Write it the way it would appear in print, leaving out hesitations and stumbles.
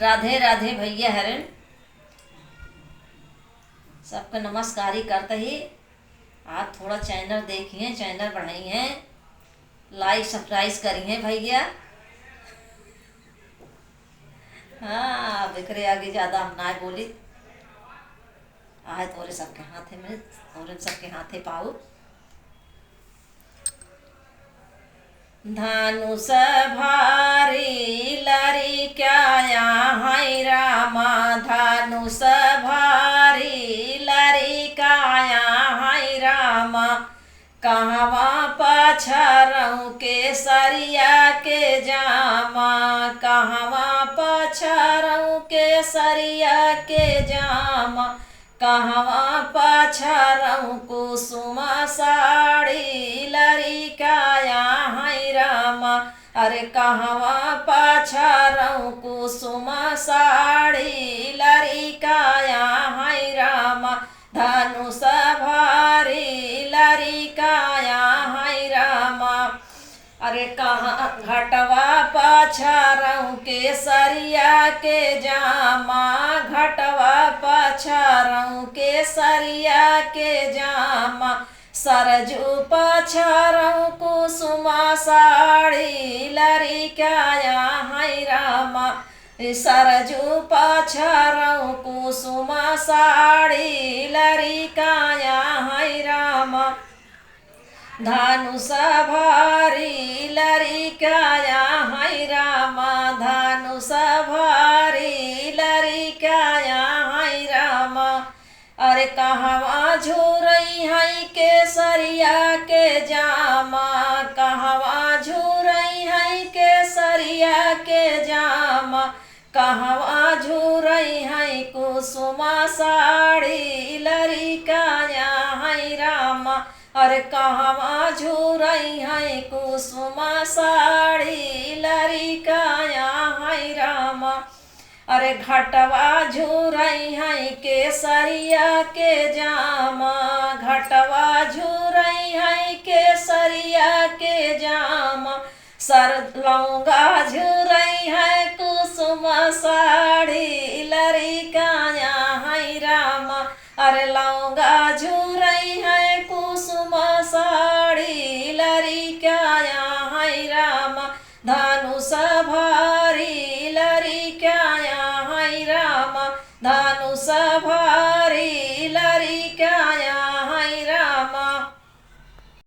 राधे राधे भैया हरण। सबको नमस्कार ही करते ही। आप थोड़ा चैनल देखिए, चैनल बढ़ाई हैं, लाइक सब्सक्राइब करी हैं भैया। हाँ, बिकरे आगे ज़्यादा हम ना बोली। आए तोरे सबके हाथे में, तोरे सबके हाथे पाऊ। धनुष भारी लरी क्या यहाँ रामा, धनुष भारी लरी काया हाय रामा। कहवा पछरऊ के सरिया के जामा, कहवा पछरऊ के सरिया के जामा। कहवा पछरऊ कुसुम साड़ी लरी काया हाय रामा। अरे कहवा पछरऊ कुसुम साड़ी लरी काया हाय रामा। धनुष भारी लरी काया हाय रामा। अरे कहाँ घटवा पछरऊ के सरिया के जामा, घटवा पछरऊ के सरिया के जामा। सरजू पछरऊ कुसुमा साड़ी लरी काया हाय रामा। सरजू पछरऊ कुसुमा साड़ी लरी काया हाय रामा। धनुष भारी लरी काया हाय रामा, धनुष भारी लरी काया हाय रामा। अरे कहवा झूरई है केसरिया के जामा, कहवा झूरई है केसरिया के जामा। कहवा झूरई है कुसुमा साड़ी लरी काया हाय रामा। अरे कहवा झूरई है कुसुमा साड़ी लरी काया हाय रामा। अरे घटवा झूरई है केसरिया के जामा, घटवा झूरई है केसरिया के जामा। सर लौंगा झूरई है कुसुम साड़ी